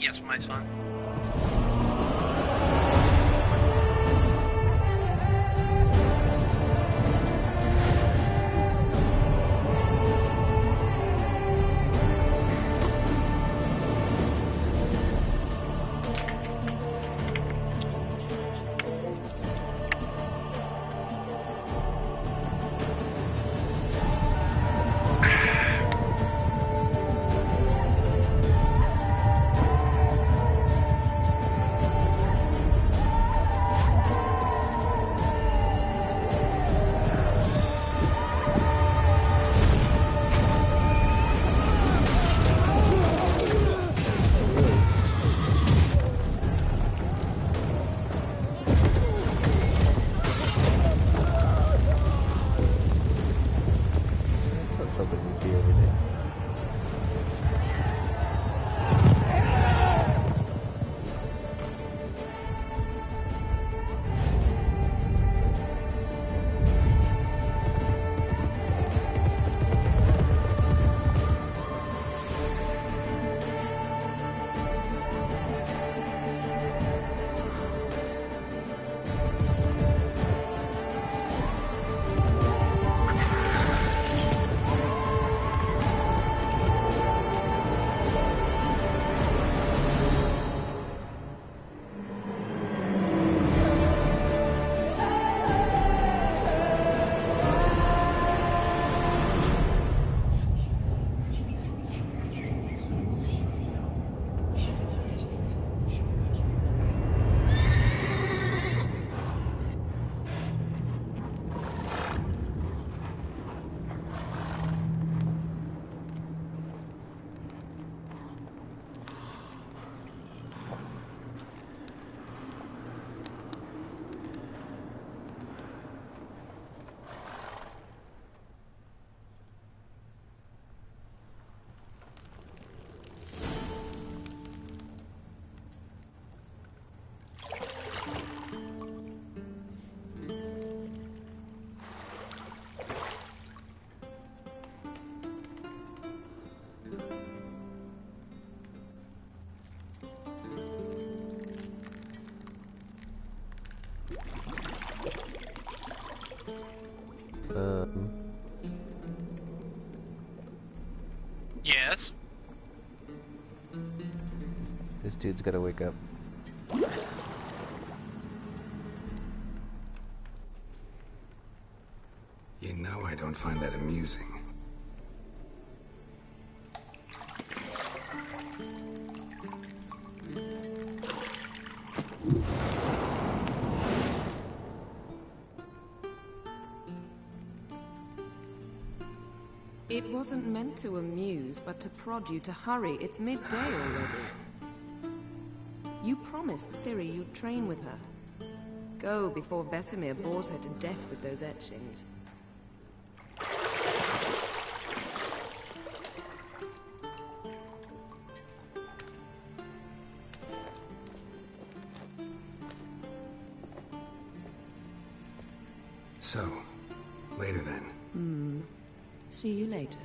Yes, my son. Yes? This dude's gotta wake up. You know I don't find that amusing. It wasn't meant to amuse, but to prod you to hurry. It's midday already. You promised Ciri you'd train with her. Go before Vesemir bores her to death with those etchings. So, later then. See you later.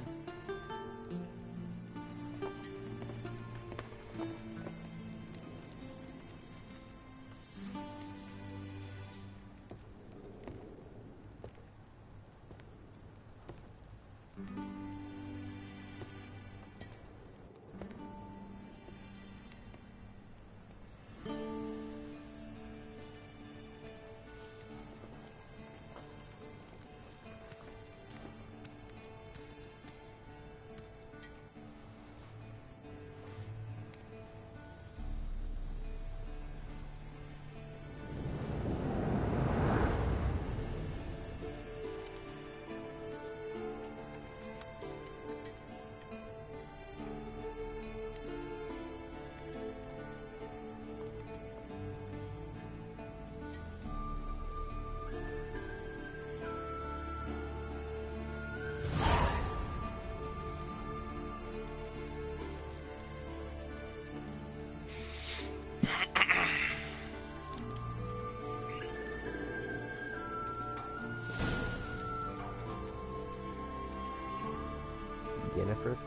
Yennefer?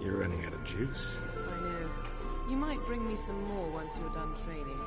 You're running out of juice. I know. You might bring me some more once you're done training.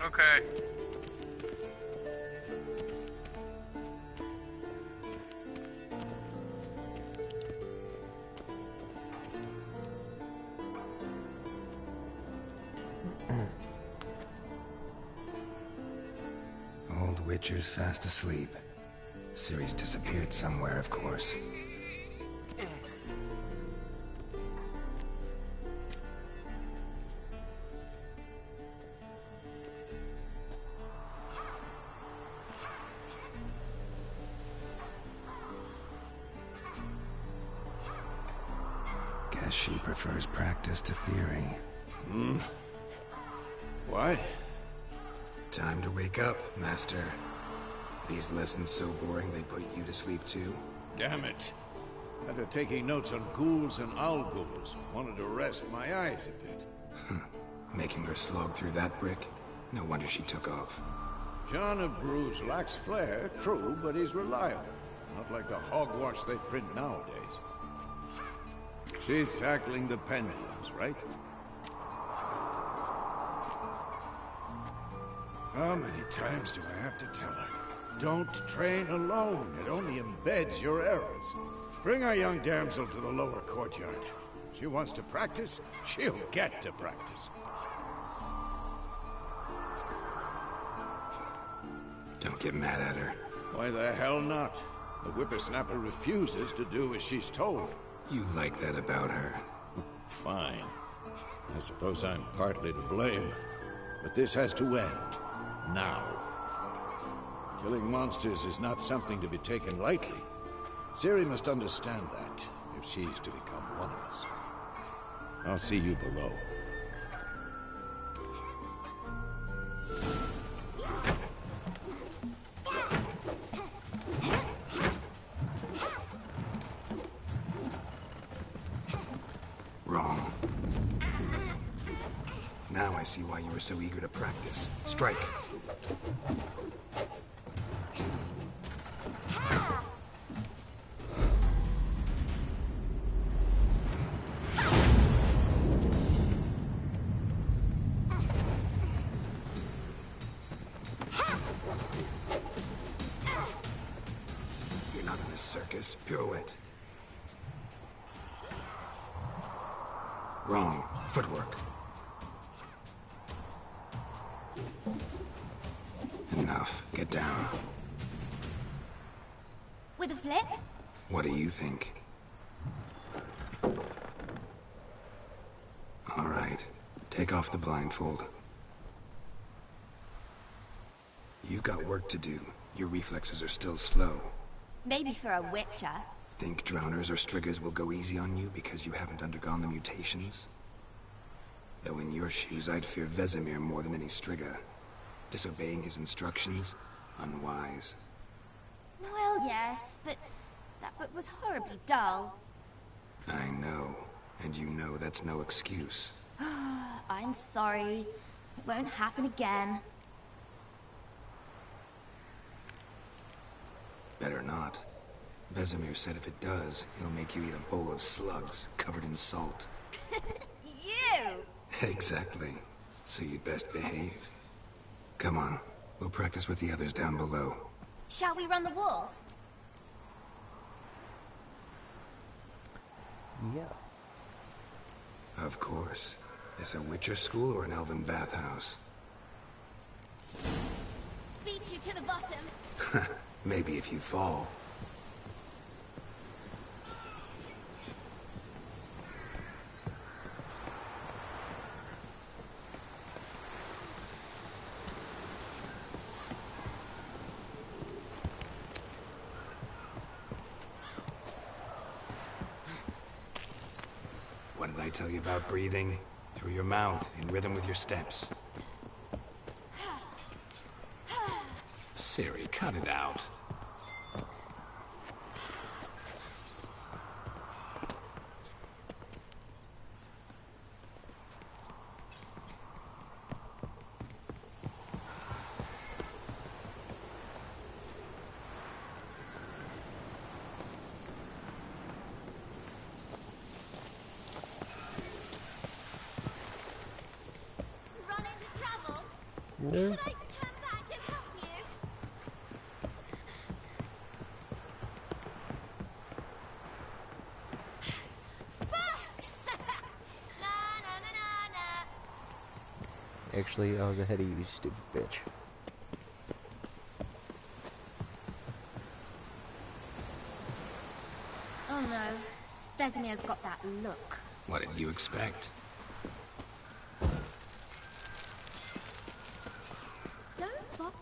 Okay. Old Witcher's fast asleep. Ciri's disappeared somewhere, of course. Guess she prefers practice to theory. What? Time to wake up, Master. These lessons so boring they put you to sleep too? Damn it. After taking notes on ghouls and owl ghouls, wanted to rest my eyes a bit. Making her slog through that brick? No wonder she took off. John of Bruges lacks flair, true, but he's reliable. Not like the hogwash they print nowadays. She's tackling the pendulums, right? How many times do I have to tell her? Don't train alone. It only embeds your errors. Bring our young damsel to the lower courtyard. She wants to practice, she'll get to practice. Don't get mad at her. Why the hell not? The whippersnapper refuses to do as she's told. You like that about her. Fine. I suppose I'm partly to blame. But this has to end. Now. Killing monsters is not something to be taken lightly. Ciri must understand that, if she's to become one of us. I'll see you below. Wrong. Now I see why you were so eager to practice. Strike. You're not in a circus. Pirouette. Wrong. Footwork. Enough. Get down. With a flip? What do you think? All right. Take off the blindfold. You've got work to do. Your reflexes are still slow. Maybe for a witcher. Think drowners or striggers will go easy on you because you haven't undergone the mutations? Though in your shoes, I'd fear Vesemir more than any strigger. Disobeying his instructions? Unwise. Well, yes, but that book was horribly dull. I know. And you know that's no excuse. I'm sorry. It won't happen again. Better not. Vesemir said if it does, he'll make you eat a bowl of slugs covered in salt. You! Exactly. So you'd best behave. Come on. We'll practice with the others down below. Shall we run the walls? Yeah. Of course. This a Witcher school or an elven bathhouse? Beat you to the bottom. Maybe if you fall. What did I tell you about breathing? Through your mouth, in rhythm with your steps. Ciri, cut it out. Run into trouble? No. Should I turn back and help you? First! Na na na na na. Actually, I was ahead of you, you stupid bitch. Oh no. Vesemir's got that look. What did you expect? Don't bother.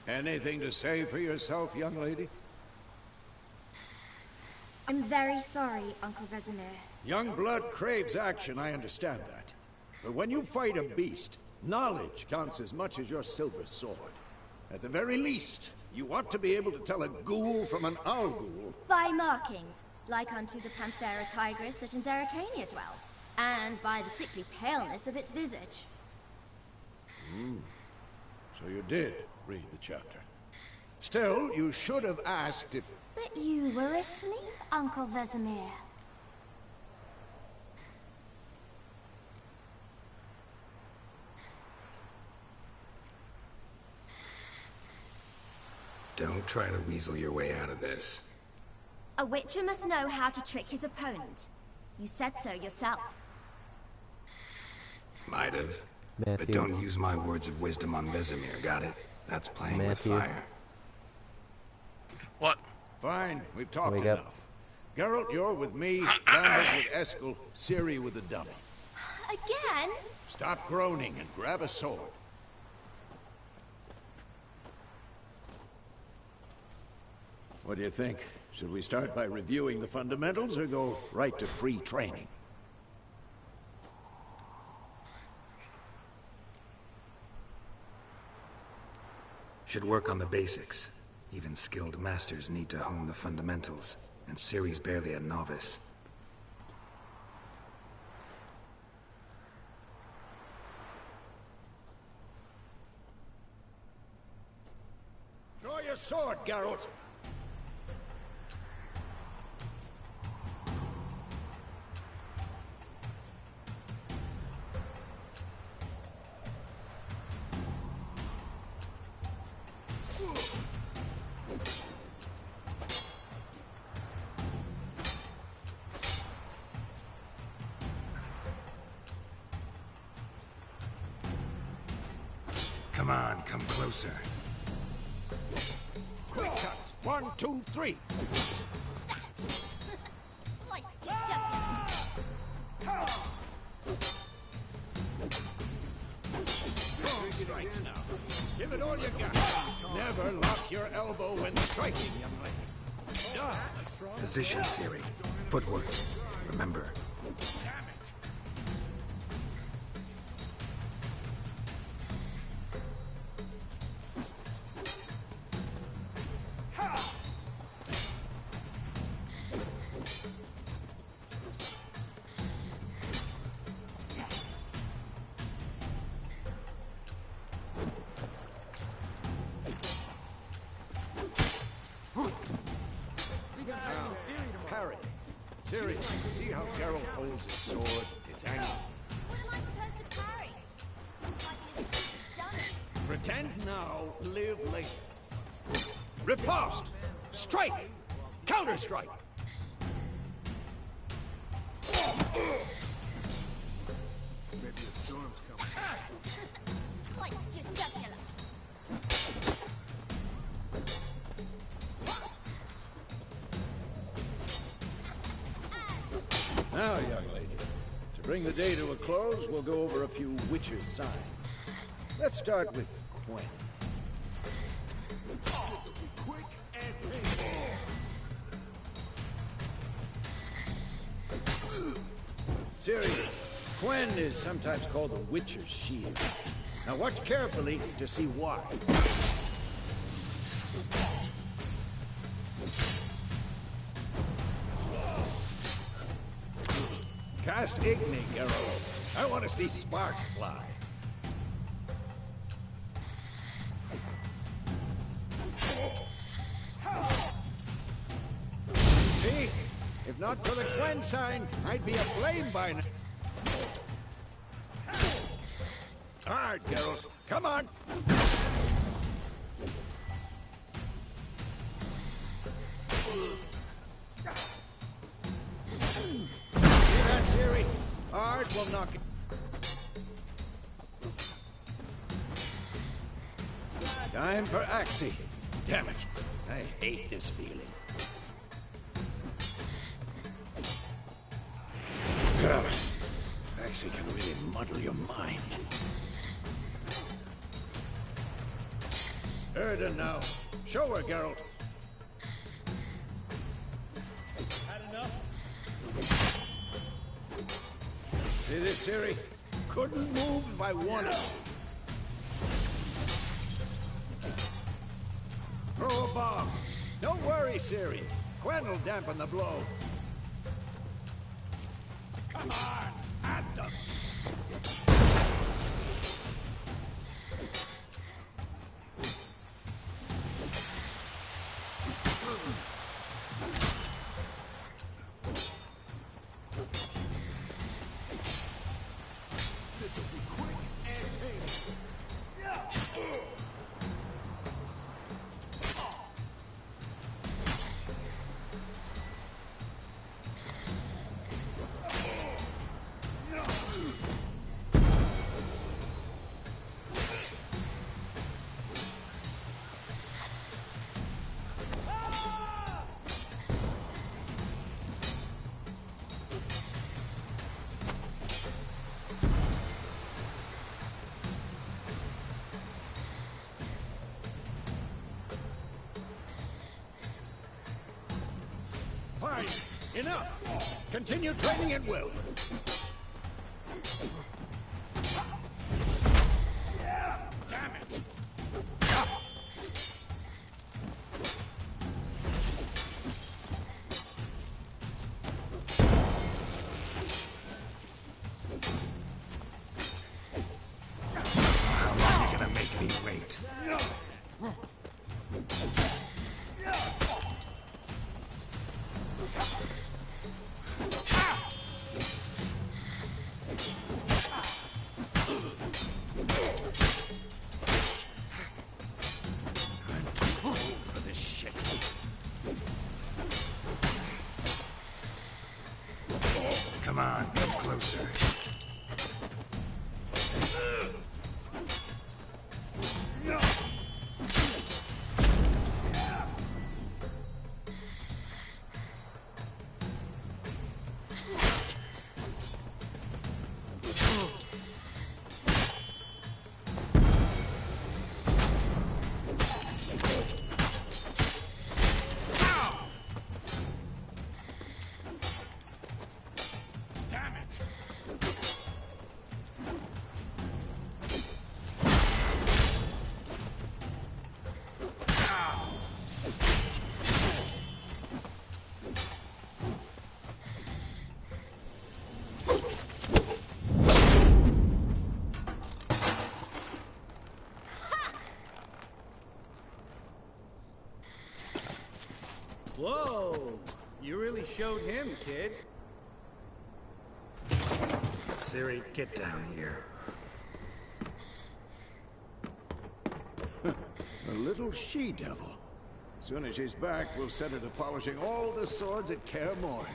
Anything to say for yourself, young lady? I'm very sorry, Uncle Vesemir. Young blood craves action, I understand that. But when you fight a beast, knowledge counts as much as your silver sword. At the very least, you ought to be able to tell a ghoul from an owl ghoul. By markings, like unto the Panthera tigris that in Zerrikania dwells, and by the sickly paleness of its visage. So you did read the chapter. Still, you should have asked if... But you were asleep, Uncle Vesemir. Don't try to weasel your way out of this. A witcher must know how to trick his opponent. You said so yourself. Might have. Matthew. But don't use my words of wisdom on Vesemir, got it? That's playing Matthew. with fire. What? Fine, we've talked Wake up. enough. Geralt, you're with me, Lambert with Eskel, Ciri with the dummy. Again? Stop groaning and grab a sword. What do you think? Should we start by reviewing the fundamentals or go right to free training? Should work on the basics. Even skilled masters need to hone the fundamentals, and Ciri's barely a novice. Draw your sword, Geralt! Come on, come closer. Quick cuts! 1, 2, 3! Sliced you jugular. Strong strikes now. Give it all you got. Never lock your elbow when striking, young lady. Done. Position, Ciri. Footwork. Remember. Damn it. Parry. Ciri, see how Geralt holds his sword? It's hanging. What am I supposed to parry? Fighting is stupid dummy. Pretend now, live later. Riposte! Strike! Counter-strike! Maybe a storm's coming. Sliced you jugular. Now, young lady, to bring the day to a close, we'll go over a few witches' signs. Let's start with Gwen. Quick and painful. Seriously, Gwen is sometimes called the Witcher's Shield. Now watch carefully to see why. Cast Igni, Geralt. I want to see sparks fly. See? If not for the Gwen sign, I'd be aflame by now. Hard, Geralt. Come on! See that, Ciri? Art will knock it. Time for Axie. Damn it. I hate this feeling. Axie can really muddle your mind. Erden now. Show her, Geralt. Had enough? See this, Ciri? Couldn't move by one arm. Throw a bomb. Don't worry, Ciri. Gwen will dampen the blow. Come on, at them. This will be quick and painful. Fine. Enough. Continue training at will. Damn it. How long are you gonna make me wait? For this shit. Come on, come closer. Damn it. Whoa! You really showed him, kid. Ciri, get down here. A little she-devil. Soon as she's back, we'll set her to polishing all the swords at Kaer Morhen.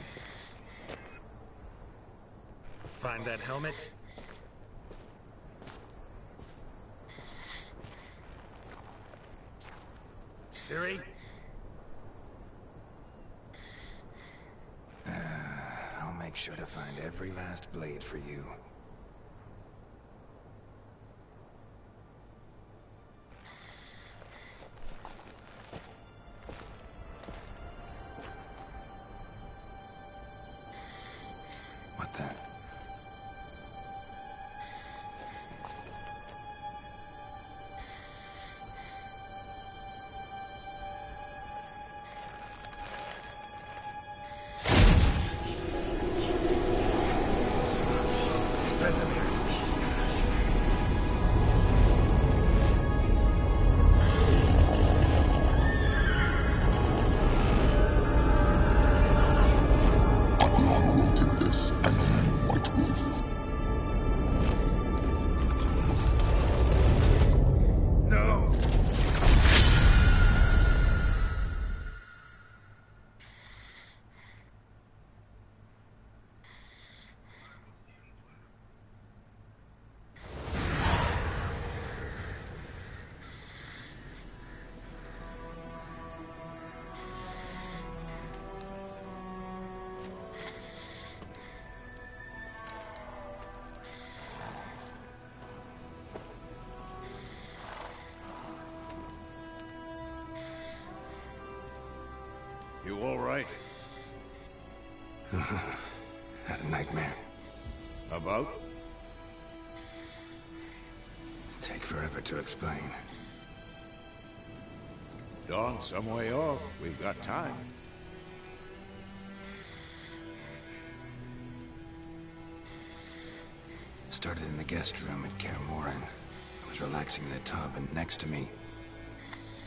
Find that helmet? Ciri? I'll make make sure to find every last blade for you. What the? Vesemir. Avalon will take this, and you, White Wolf. No! You all right? Had a nightmare. About? Take forever to explain. Dawn's some way off. We've got time. Started in the guest room at Kaer Morhen. I was relaxing in the tub, and next to me,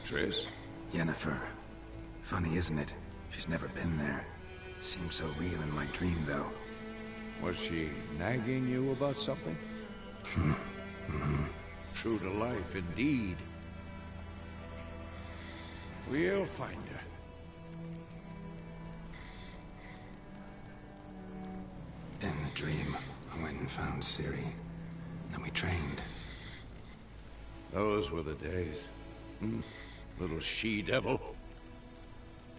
Triss? Yennefer. Funny, isn't it? She's never been there. Seemed so real in my dream, though. Was she nagging you about something? True to life, indeed. We'll find her. In the dream, I went and found Ciri. Then we trained. Those were the days. Little she-devil.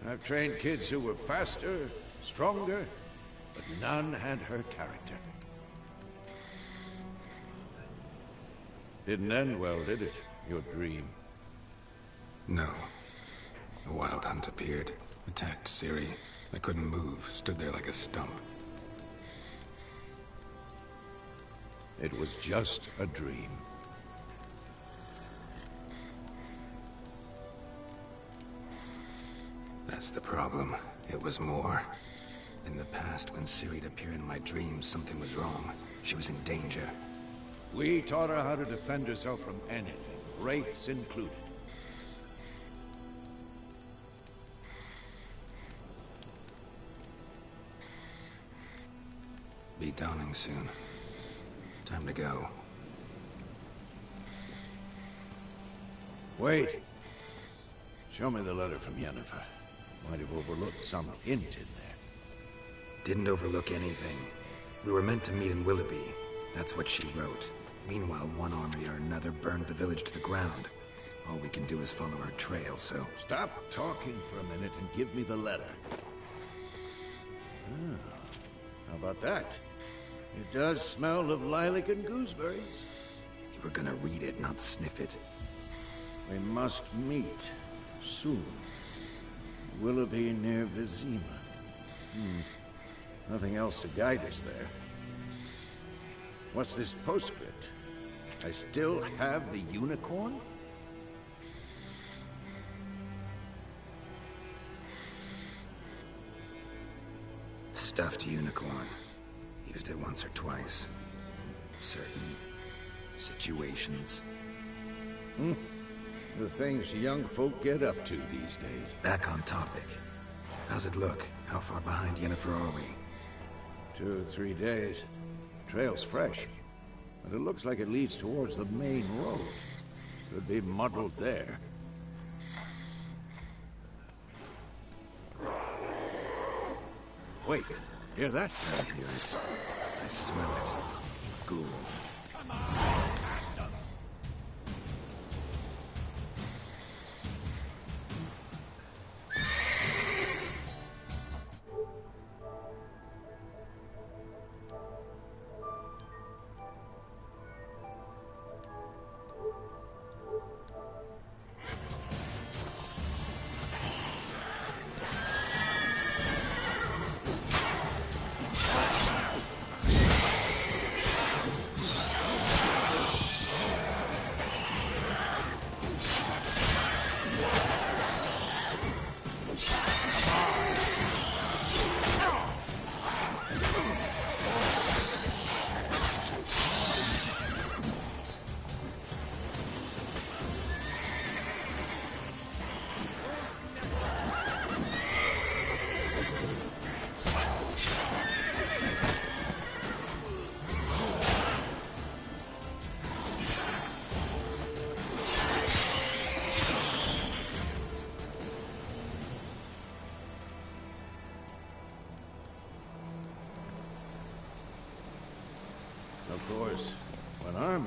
I've trained kids who were faster, stronger, but none had her character. Didn't end well, did it? Your dream? No. A wild hunt appeared, attacked Ciri. I couldn't move, stood there like a stump. It was just a dream. That's the problem. It was more. In the past, when Ciri'd appear in my dreams, something was wrong. She was in danger. We taught her how to defend herself from anything, wraiths included. Be dawning soon. Time to go. Wait. Show me the letter from Yennefer. Might have overlooked some hint in there. Didn't overlook anything. We were meant to meet in Willoughby. That's what she wrote. Meanwhile, one army or another burned the village to the ground. All we can do is follow her trail, so... Stop talking for a minute and give me the letter. How about that? It does smell of lilac and gooseberries. You were gonna read it, not sniff it. We must meet. Soon. Willoughby near Vizima. Nothing else to guide us there. What's this postscript? I still have the unicorn? Stuffed unicorn. Used it once or twice. Certain situations. The things young folk get up to these days. Back on topic. How's it look? How far behind Yennefer are we? 2 or 3 days. Trail's fresh, but it looks like it leads towards the main road. Could be muddled there. Wait, hear that? I hear it. I smell it. Ghouls.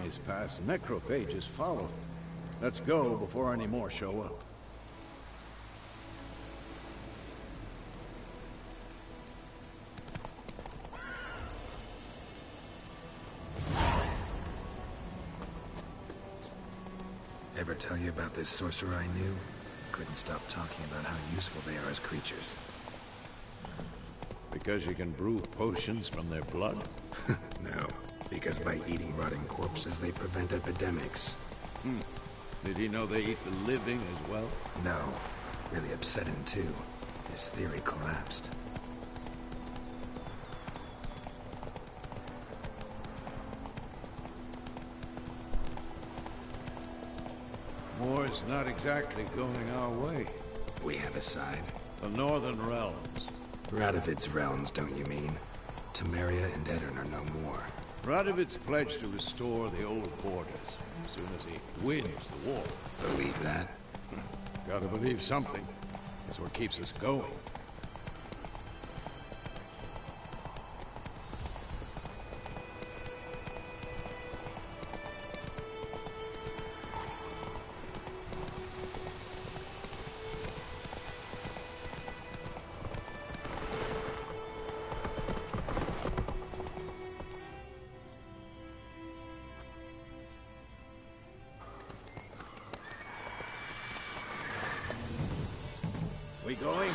armies pass, necrophages follow. Let's go before any more show up. Ever tell you about this sorcerer I knew? Couldn't stop talking about how useful they are as creatures. Because you can brew potions from their blood? No, because by eating rotting corpses, they prevent epidemics. Did he know they eat the living as well? No. Really upset him, too. His theory collapsed. War's not exactly going our way. We have a side. The Northern Realms. Radovid's realms, don't you mean? Temeria and Edirn are no more. Radovid's pledged to restore the old borders, as soon as he wins the war. Believe that? Gotta believe something. That's what keeps us going. We going?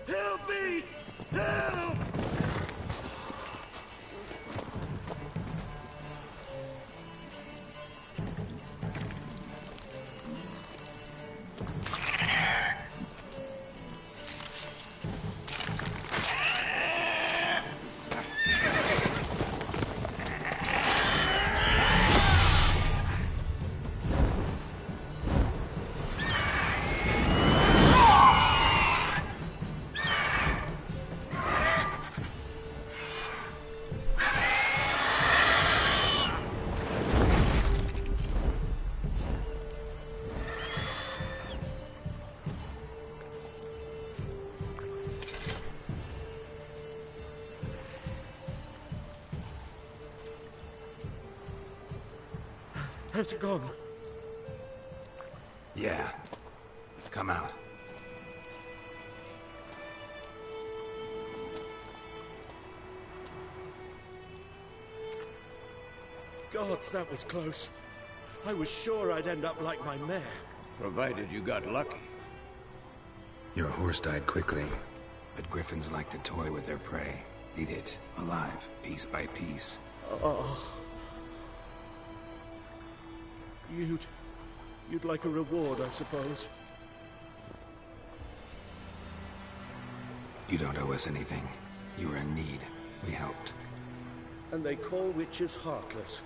Help me! Help! How's it gone? Yeah. Come out. Gods, that was close. I was sure I'd end up like my mare. Provided you got lucky. Your horse died quickly, but griffins like to toy with their prey. Eat it, alive, piece by piece. Oh. You'd like a reward, I suppose. You don't owe us anything. You were in need. We helped. And they call witches heartless.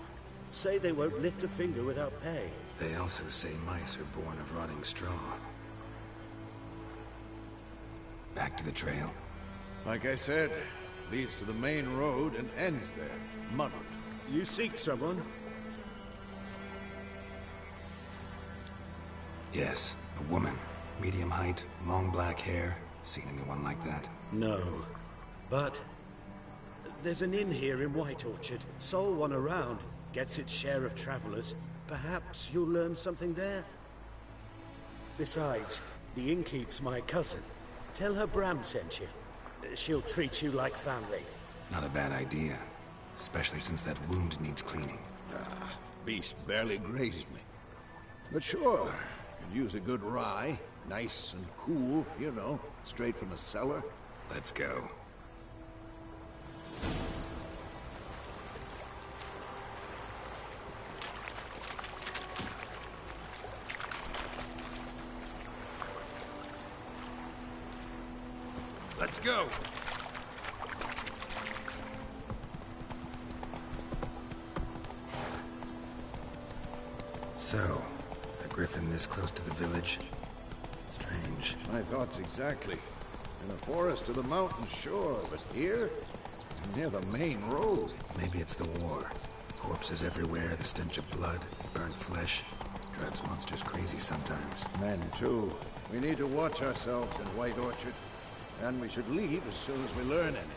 Say they won't lift a finger without pay. They also say mice are born of rotting straw. Back to the trail. Like I said, leads to the main road and ends there, muddled. You seek someone? Yes, a woman. Medium height, long black hair. Seen anyone like that? No. But there's an inn here in White Orchard. Sole one around. Gets its share of travelers. Perhaps you'll learn something there? Besides, the innkeep's my cousin. Tell her Bram sent you. She'll treat you like family. Not a bad idea. Especially since that wound needs cleaning. Beast barely grazed me. But sure, could use a good rye. Nice and cool, you know, straight from the cellar. Let's go. Let's go! So, a griffin this close to the village? Strange. My thoughts exactly. In the forest or the mountains, sure, but here? Near the main road. Maybe it's the war. Corpses everywhere, the stench of blood, burnt flesh. Drives monsters crazy sometimes. Men, too. We need to watch ourselves in White Orchard. And we should leave as soon as we learn anything.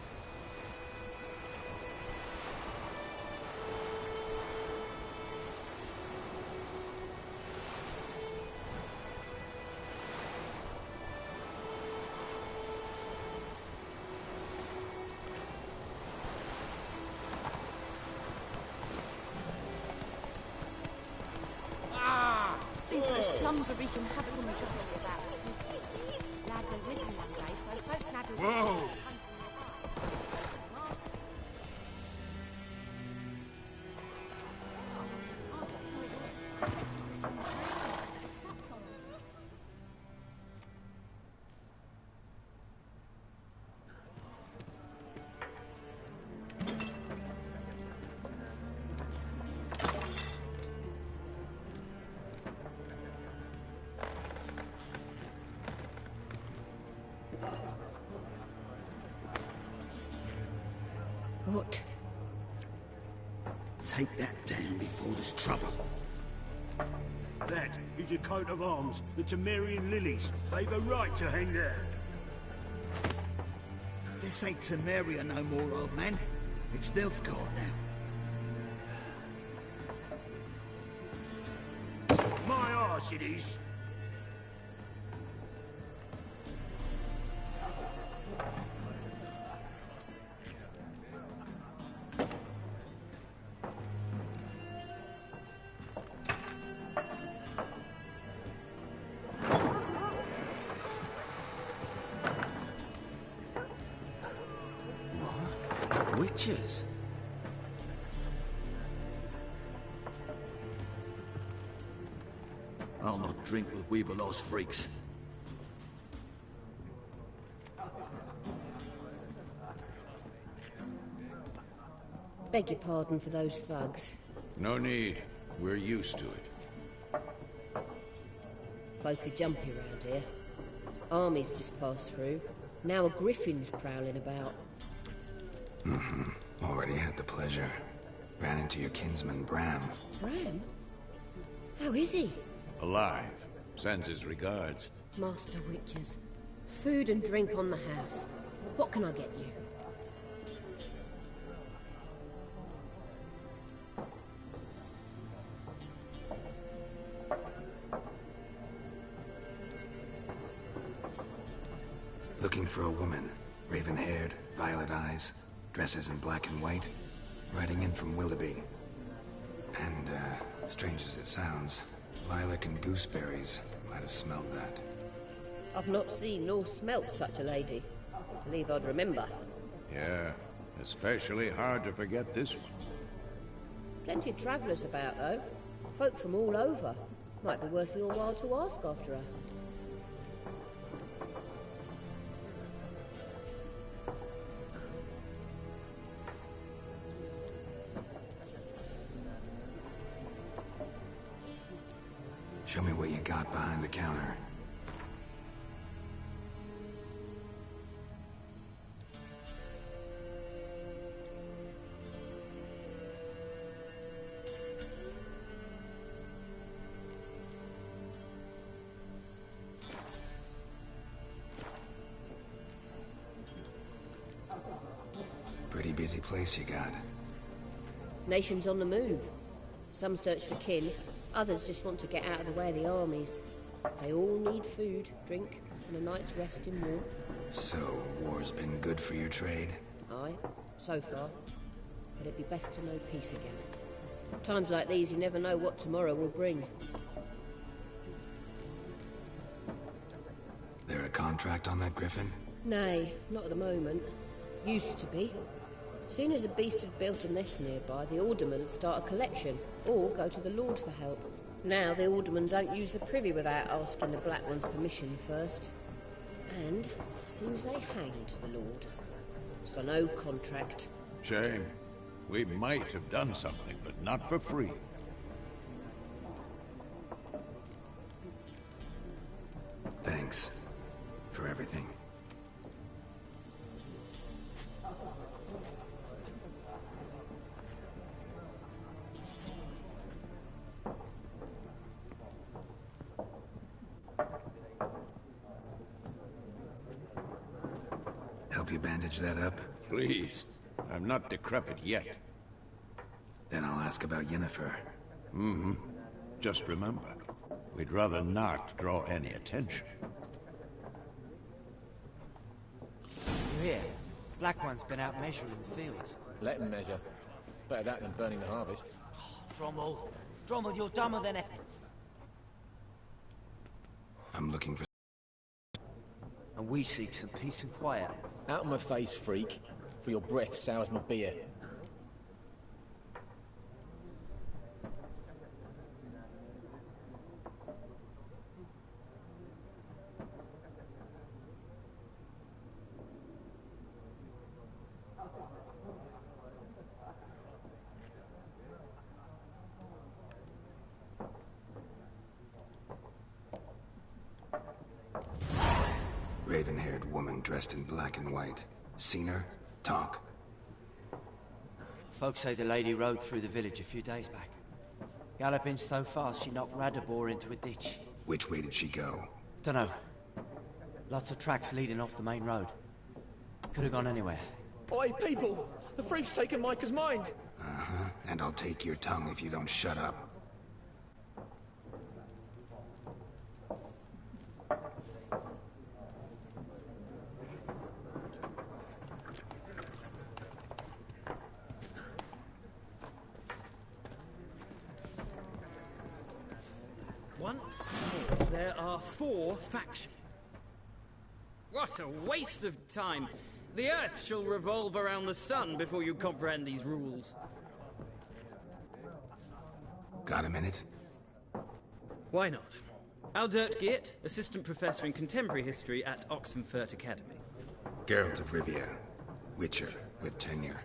slums of Recon haven't been talking about sniffing. Lad went missing one day, so folk naggers... Whoa! What? Take that down before there's trouble. That is a coat of arms, the Temerian lilies. They've a right to hang there. This ain't Temeria no more, old man. It's Nilfgaard now. My arse it is. Witches? I'll not drink with Weaverlaw's freaks. Beg your pardon for those thugs. No need. We're used to it. Folk are jumpy round here. Armies just passed through. Now a griffin's prowling about. Already had the pleasure. Ran into your kinsman, Bram. Bram? How is he? Alive. Sends his regards. Master Witches. Food and drink on the house. What can I get you? Looking for a woman. Raven-haired, violet eyes, dresses in black and white. Riding in from Willoughby. And, strange as it sounds, lilac and gooseberries might have smelled that. I've not seen nor smelt such a lady. Believe I'd remember. Yeah, especially hard to forget this one. Plenty of travellers about, though. Folk from all over. Might be worth your while to ask after her. Show me what you got behind the counter. Pretty busy place you got. Nations on the move. Some search for kin, others just want to get out of the way of the armies. They all need food, drink, and a night's rest in warmth. So, war's been good for your trade? Aye, so far. But it'd be best to know peace again. Times like these, you never know what tomorrow will bring. There a contract on that griffin? Nay, not at the moment. Used to be. Soon as a beast had built a nest nearby, the alderman would start a collection, or go to the Lord for help. Now the aldermen don't use the privy without asking the Black One's permission first. And seems they hanged the Lord. So no contract. Shame. We might have done something, but not for free. Thanks. For everything. Help you bandage that up? Please. I'm not decrepit yet. Then I'll ask about Yennefer. Mm-hmm. Just remember, we'd rather not draw any attention. You hear? Black One's been out measuring the fields. Let him measure. Better that than burning the harvest. Drommel. Drommel, you're dumber than ever. I'm looking for... And we seek some peace and quiet. Out of my face, freak. For your breath sours my beer. Raven-haired woman dressed in black and white. Seen her? Talk. Folks say the lady rode through the village a few days back. Galloping so fast she knocked Radabor into a ditch. Which way did she go? Dunno. Lots of tracks leading off the main road. Could have gone anywhere. Oi, people! The freak's taken Micah's mind! Uh-huh, and I'll take your tongue if you don't shut up. Once more, there are 4 factions. What a waste of time! The Earth shall revolve around the sun before you comprehend these rules. Got a minute? Why not? Aldert Geert, Assistant Professor in Contemporary History at Oxenfurt Academy. Geralt of Rivia. Witcher, with tenure.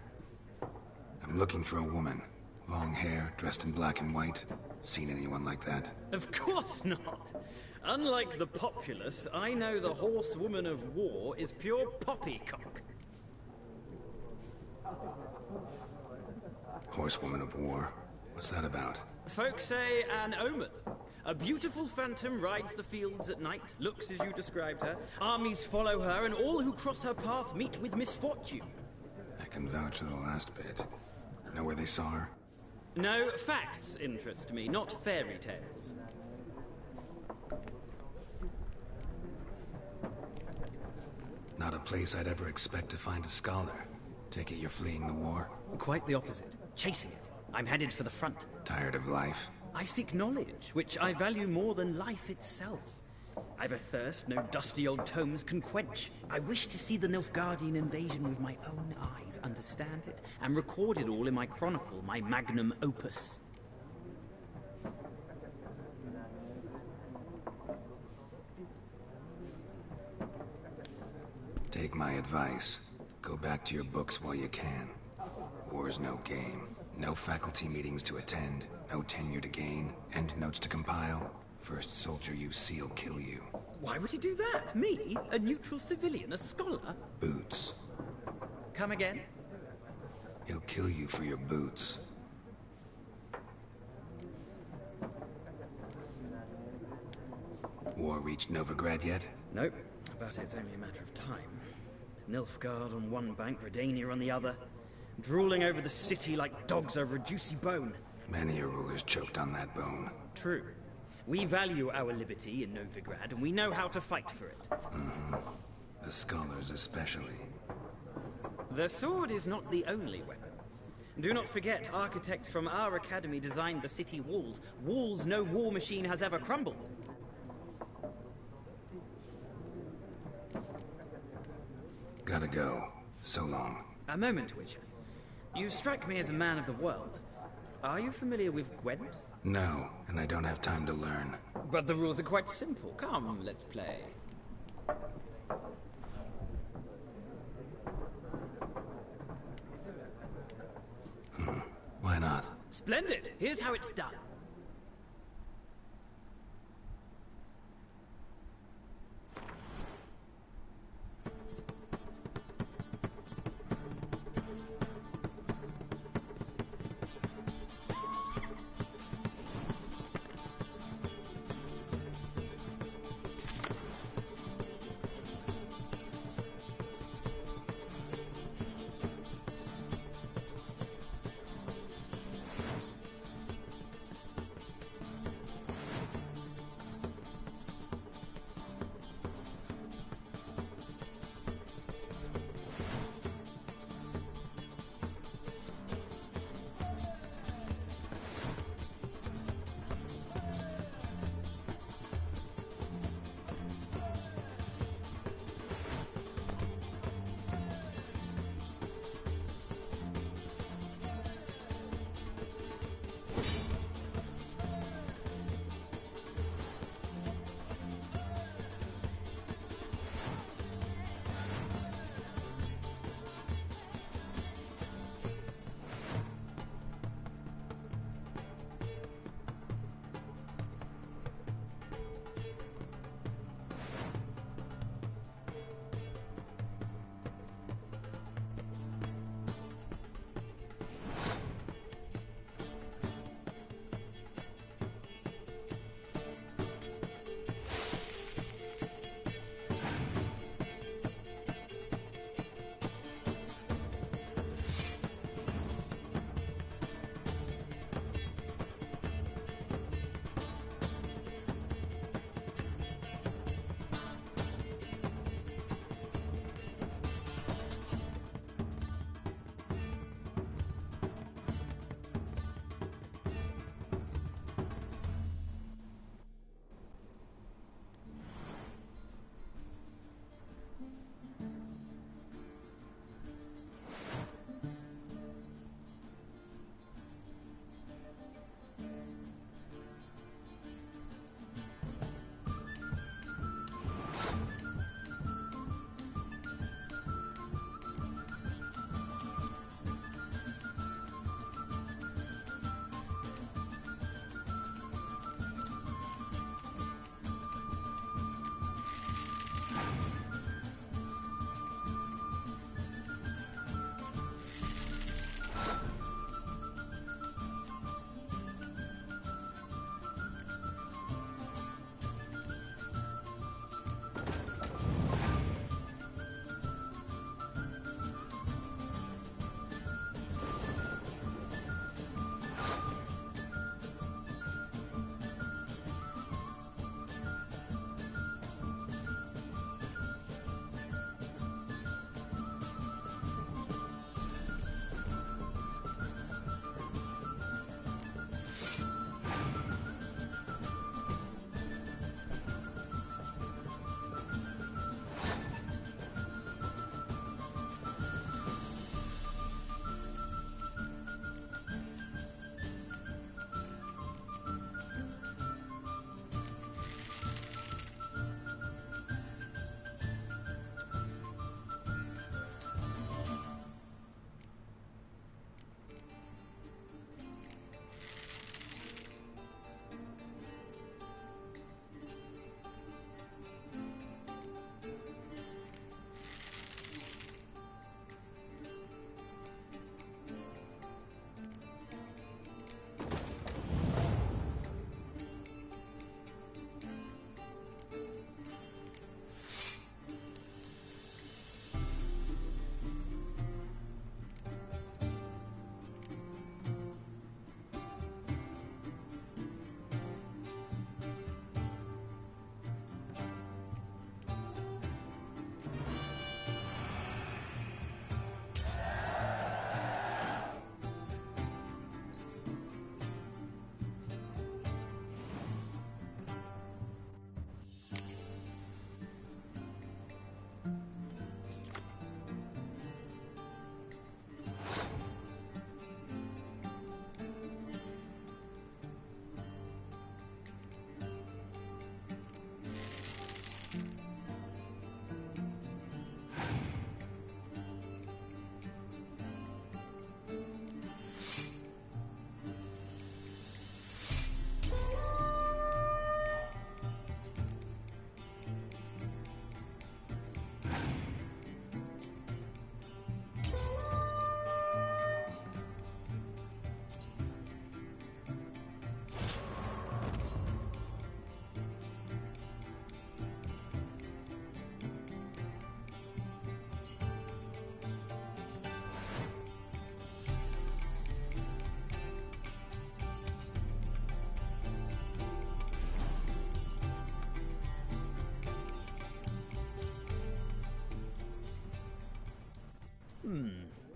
I'm looking for a woman. Long hair, dressed in black and white. Seen anyone like that? Of course not! Unlike the populace, I know the horsewoman of war is pure poppycock. Horsewoman of war? What's that about? Folk say an omen. A beautiful phantom rides the fields at night, looks as you described her. Armies follow her, and all who cross her path meet with misfortune. I can vouch for the last bit. Know where they saw her? No, facts interest me, not fairy tales. Not a place I'd ever expect to find a scholar. Take it you're fleeing the war? Quite the opposite. Chasing it. I'm headed for the front. Tired of life? I seek knowledge, which I value more than life itself. I've a thirst no dusty old tomes can quench. I wish to see the Nilfgaardian invasion with my own eyes, understand it, and record it all in my chronicle, my magnum opus. Take my advice. Go back to your books while you can. War's no game. No faculty meetings to attend, no tenure to gain, end notes to compile. First soldier you see'll kill you. Why would he do that? Me? A neutral civilian? A scholar? Boots. Come again? He'll kill you for your boots. War reached Novigrad yet? Nope, but it's only a matter of time. Nilfgaard on one bank, Redania on the other. Drooling over the city like dogs over a juicy bone. Many a ruler's choked on that bone. True. We value our liberty in Novigrad, and we know how to fight for it. Mm-hmm. The scholars especially. The sword is not the only weapon. Do not forget, architects from our academy designed the city walls. Walls no war machine has ever crumbled. Gotta go. So long. A moment, Witcher. You strike me as a man of the world. Are you familiar with Gwent? No, and I don't have time to learn. But the rules are quite simple. Come, let's play. Why not? Splendid! Here's how it's done.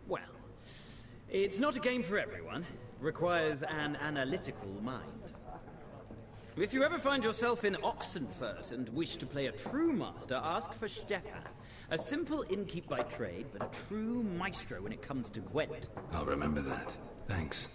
Well, it's not a game for everyone. Requires an analytical mind. If you ever find yourself in Oxenfurt and wish to play a true master, ask for Stepan. A simple innkeep by trade, but a true maestro when it comes to Gwent. I'll remember that. Thanks.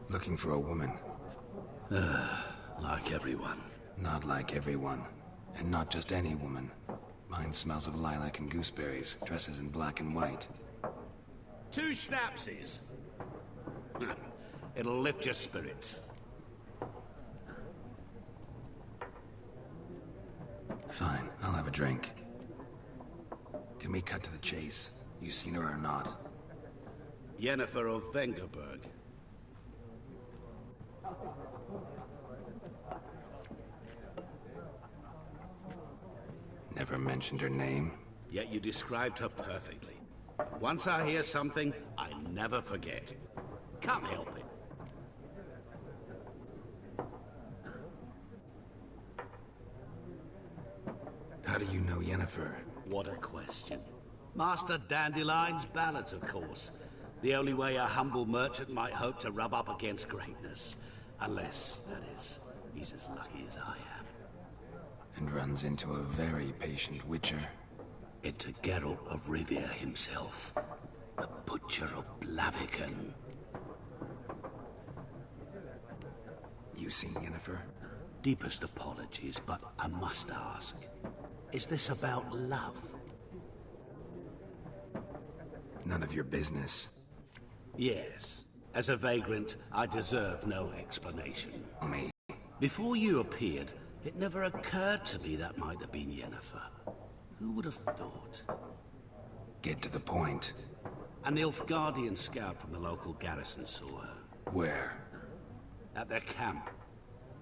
Looking for a woman. Like everyone. Not like everyone. And not just any woman. Mine smells of lilac and gooseberries, dresses in black and white. 2 schnapsies. It'll lift your spirits. Fine, I'll have a drink. Can we cut to the chase? You seen her or not? Yennefer of Vengerberg. Never mentioned her name. Yet you described her perfectly. Once I hear something, I never forget. Can't help it. How do you know Yennefer? What a question. Master Dandelion's ballads, of course. The only way a humble merchant might hope to rub up against greatness. Unless, that is, he's as lucky as I am. And runs into a very patient witcher. Into Geralt of Rivia himself. The Butcher of Blaviken. You seen Yennefer? Deepest apologies, but I must ask. Is this about love? None of your business. Yes. As a vagrant, I deserve no explanation. Me. Before you appeared, it never occurred to me that might have been Yennefer. Who would have thought? Get to the point. A Nilfgaardian scout from the local garrison saw her. Where? At their camp.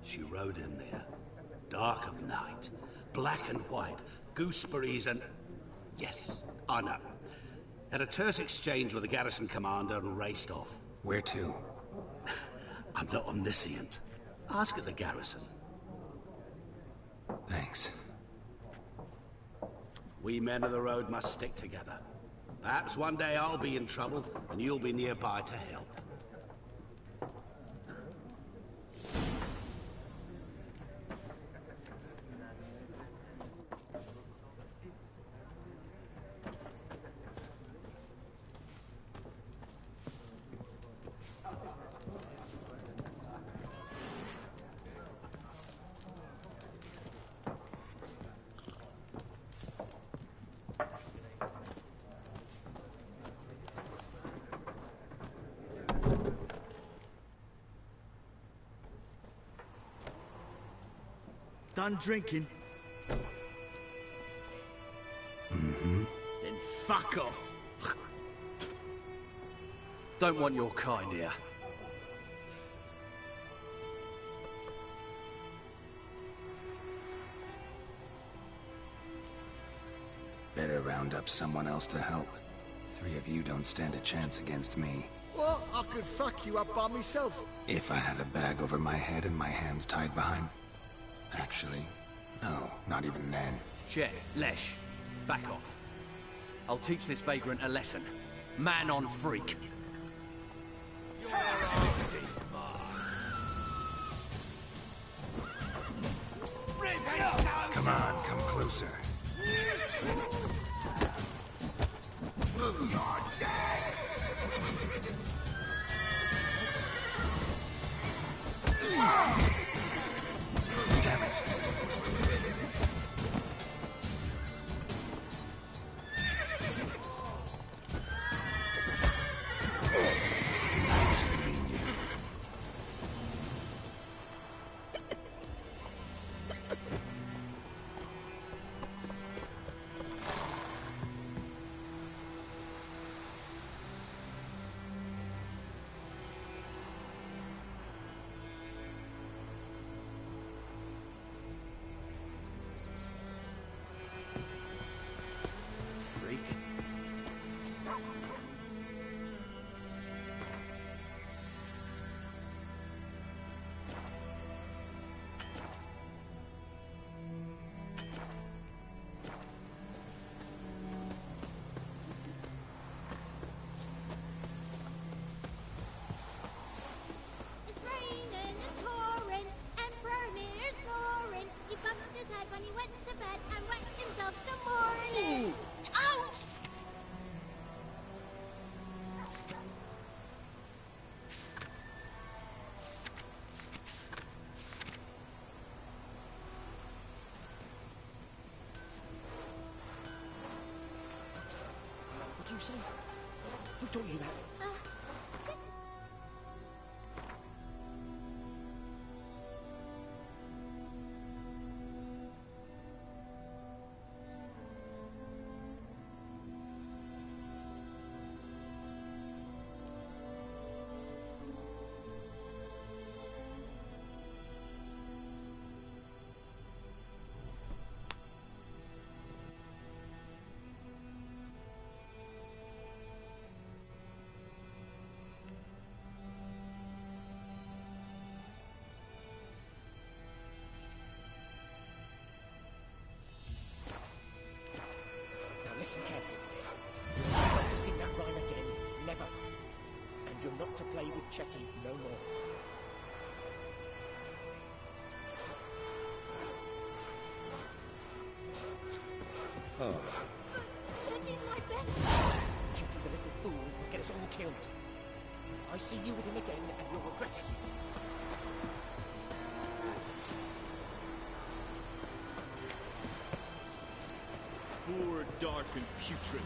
She rode in there. Dark of night. Black and white. Gooseberries and... Yes, I know. Had a terse exchange with the garrison commander and raced off. Where to? I'm not omniscient. Ask at the garrison. Thanks. We men of the road must stick together. Perhaps one day I'll be in trouble and you'll be nearby to help. Done drinking? Mm-hmm. Then fuck off. Don't want your kind here. Better round up someone else to help. 3 of you don't stand a chance against me. Well, I could fuck you up by myself. If I had a bag over my head and my hands tied behind... Actually, no, not even then. Chet, Lesh, back off. I'll teach this vagrant a lesson. Man on freak. Your ass is mine. Come on, come closer. You're dead! Damn it. Nice meeting you. say? Who taught you that? Listen carefully. You're not to sing that rhyme again. Never. And you're not to play with Chetty no more. Oh. Chetty's my best friend. Chetty's a little fool who'll get us all killed. I see you with him again and you'll regret it. Poor, dark, and putrid.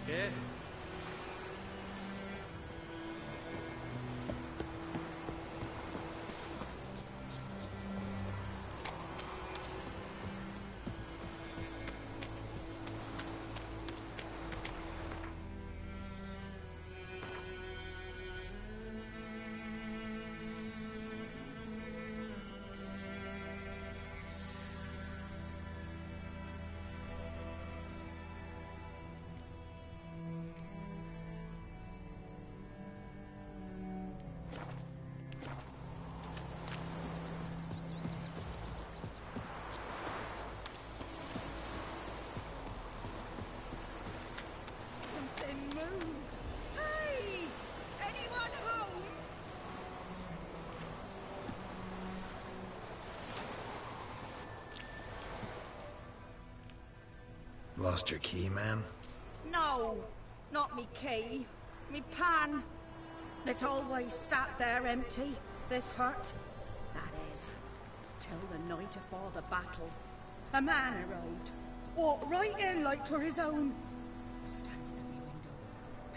Yeah? Moved. Hey! Anyone home? Lost your key, ma'am? No, not me key. Me pan. It's always sat there empty, this hut. That is, till the night afore the battle. A man arrived, walked right in like 'twere his own. Standing at me window,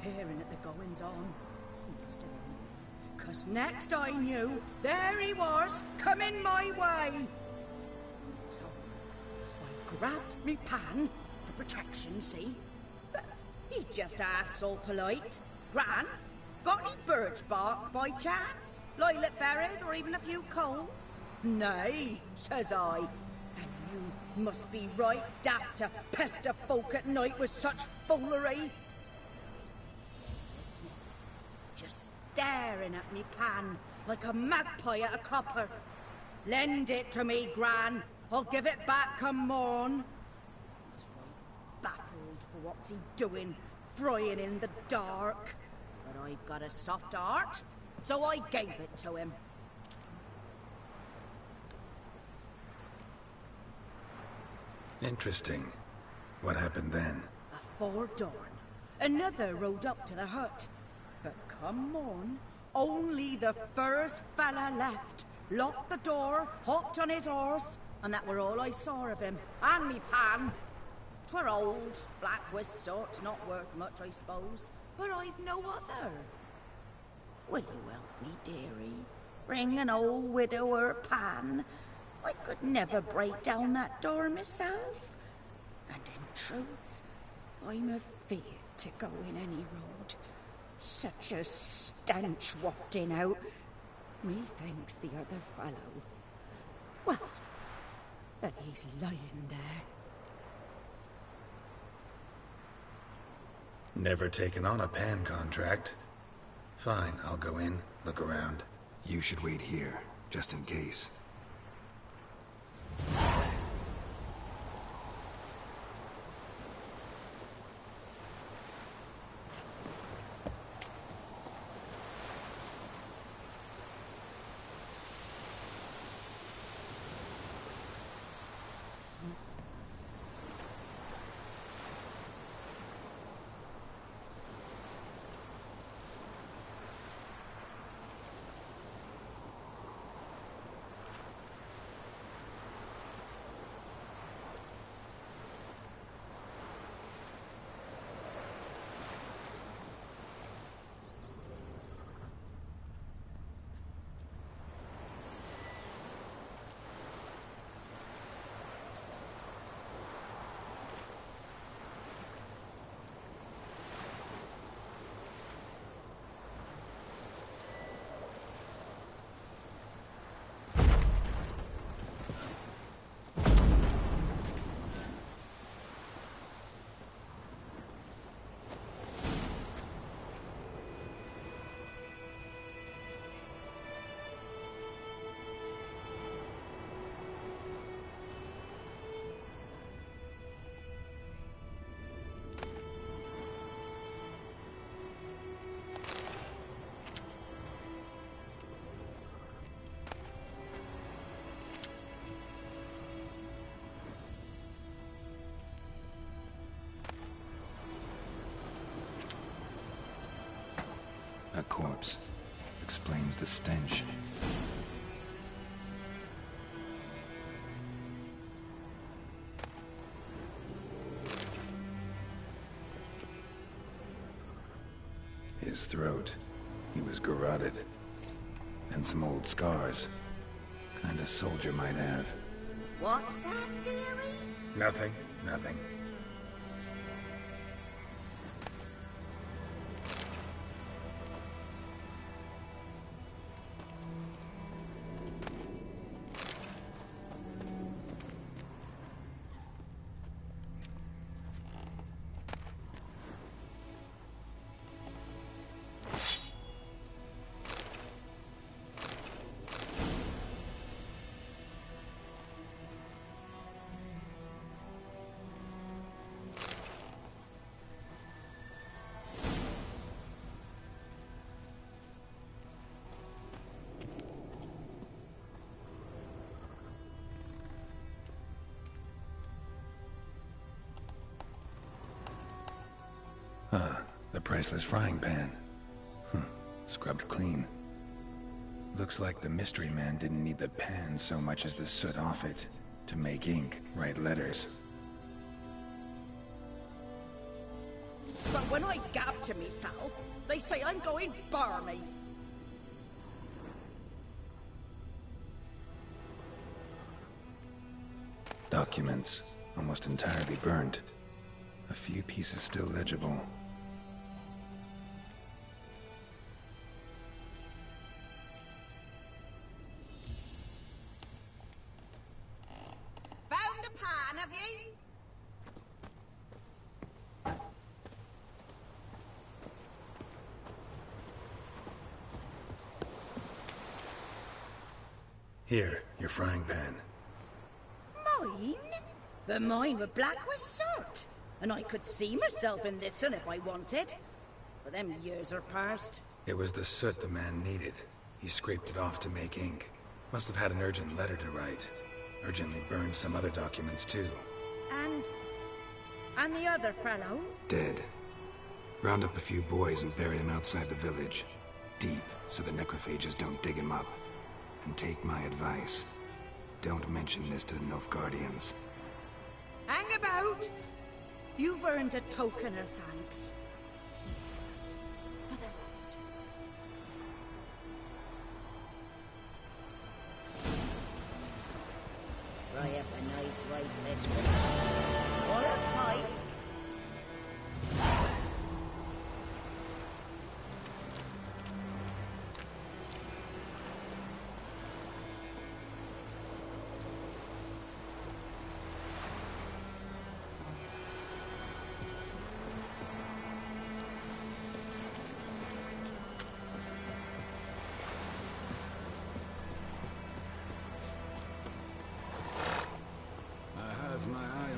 peering at the goings-on. He must have known me, 'cause next I knew, there he was, coming my way. So, I grabbed me pan, for protection, see? But he just asks all polite, Gran, got any birch bark by chance? Lilac berries or even a few coals? Nay, says I. And you must be right daft to pester folk at night with such foolery. But I sees him listening, just staring at me pan like a magpie at a copper. Lend it to me, Gran. I'll give it back come morn. He's right baffled for what's he doing, frying in the dark. But I've got a soft heart, so I gave it to him. Interesting. What hafpened then? Afore dawn, another rode up to the hut. But come on, only the first fella left. Locked the door, hopped on his horse, and that were all I saw of him. And me pan. 'Twere old, black-wist sort, not worth much, I suppose. But I've no other. Will you help me, dearie? Bring an old widower pan. I could never break down that door myself. And in truth, I'm afeard to go in any road. Such a stench wafting out. Methinks the other fellow, well, that he's lying there. Never taken on a pan contract. Fine, I'll go in, look around. You should wait here, just in case. A corpse. Explains the stench. His throat. He was garroted. And some old scars. Kind of soldier might have. What's that, dearie? Nothing. Nothing. The priceless frying pan. Scrubbed clean. Looks like the mystery man didn't need the pan so much as the soot off it to make ink, write letters. But when I gab to myself, they say I'm going barmy. Documents, almost entirely burnt. A few pieces still legible. Found the pan, have you? Here, your frying pan. Mine? But mine were black with soot. And I could see myself in this one if I wanted. But them years are past. It was the soot the man needed. He scraped it off to make ink. Must have had an urgent letter to write. Urgently burned some other documents too. And the other fellow? Dead. Round up a few boys and bury him outside the village. Deep, so the necrophages don't dig him up. And take my advice. Don't mention this to the Nilfgaardians. Hang about! You've earned a token of thanks. For the road. Fry up a nice white fish. Or a pie. I have my eye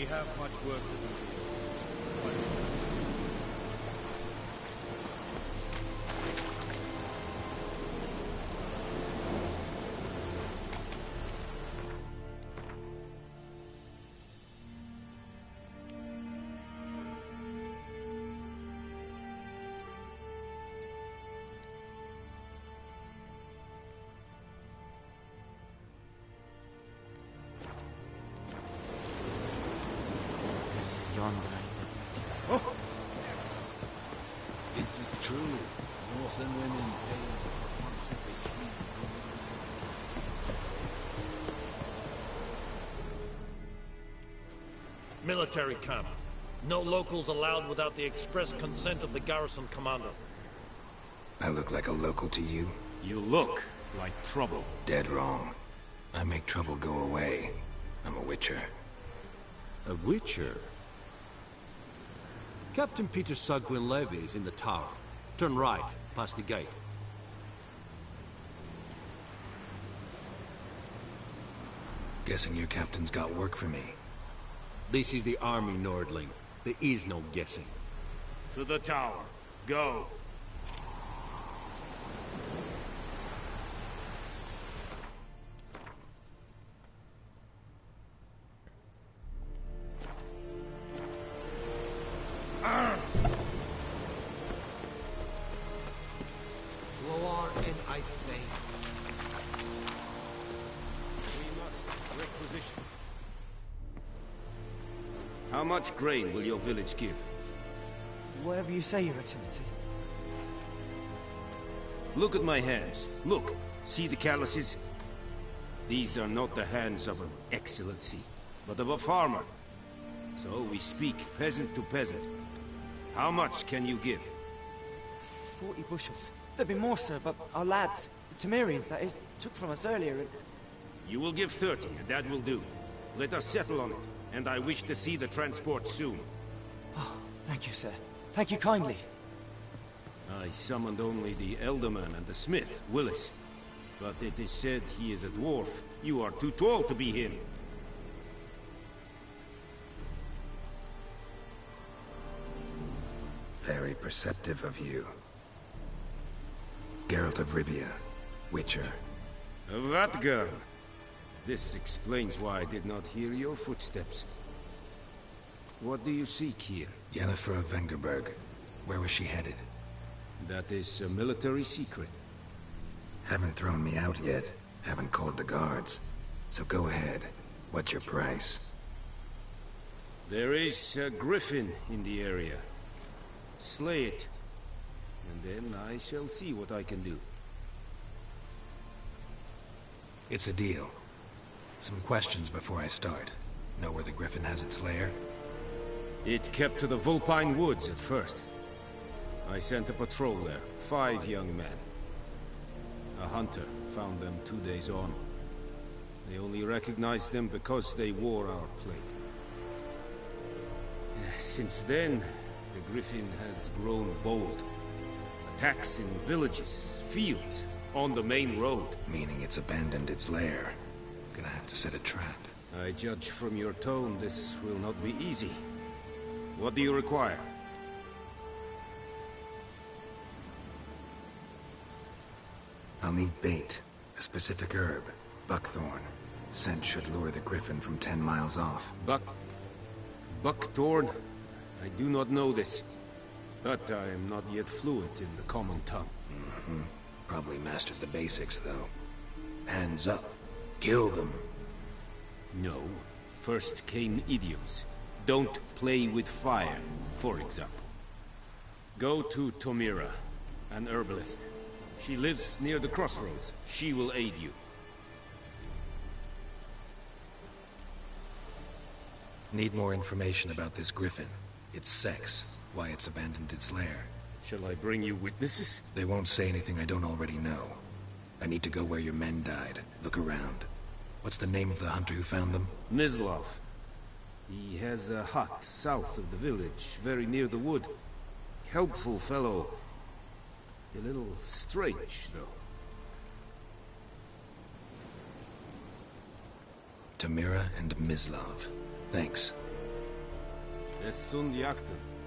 have much work to do. Oh! Is it true? Northern women pay constantly sweet. Military camp. No locals allowed without the express consent of the garrison commander. I look like a local to you? You look like trouble. Dead wrong. I make trouble go away. I'm a witcher. A witcher? Captain Peter Sugwin Levy is in the tower. Turn right, past the gate. Guessing your captain's got work for me. This is the army, Nordling. There is no guessing. To the tower. Go. Lord, and I say. We must requisition. How much grain will your village give? Whatever you say, Your Excellency. Look at my hands. Look. See the calluses? These are not the hands of an excellency, but of a farmer. So we speak peasant to peasant. How much can you give? 40 bushels. There'd be more, sir, but our lads, the Temerians, that is, took from us earlier and... You will give 30, and that will do. Let us settle on it, and I wish to see the transport soon. Oh, thank you, sir. Thank you kindly. I summoned only the Elderman and the smith, Willis. But it is said he is a dwarf. You are too tall to be him. Very perceptive of you. Geralt of Rivia, Witcher. What girl? This explains why I did not hear your footsteps. What do you seek here? Yennefer of Vengerberg. Where was she headed? That is a military secret. Haven't thrown me out yet. Haven't called the guards. So go ahead. What's your price? There is a griffin in the area. Slay it. And then I shall see what I can do. It's a deal. Some questions before I start. Know where the griffin has its lair? It kept to the Vulpine Woods at first. I sent a patrol there, 5 young men. A hunter found them 2 days on. They only recognized them because they wore our plate. Since then, the griffin has grown bold. Attacks in villages, fields, on the main road. Meaning it's abandoned its lair. Gonna have to set a trap. I judge from your tone this will not be easy. What do you require? I'll need bait. A specific herb. Buckthorn. Scent should lure the griffin from 10 miles off. Buckthorn? I do not know this. But I am not yet fluent in the common tongue. Probably mastered the basics, though. Hands up. Kill them. No. First came idioms. Don't play with fire, for example. Go to Tomira, an herbalist. She lives near the crossroads. She will aid you. Need more information about this griffin. Its sex. Why it's abandoned its lair. Shall I bring you witnesses? They won't say anything I don't already know. I need to go where your men died. Look around. What's the name of the hunter who found them? Mislov. He has a hut south of the village, very near the wood. Helpful fellow. A little strange, though. Tamira and Mislov. Thanks. Es sunt jagten.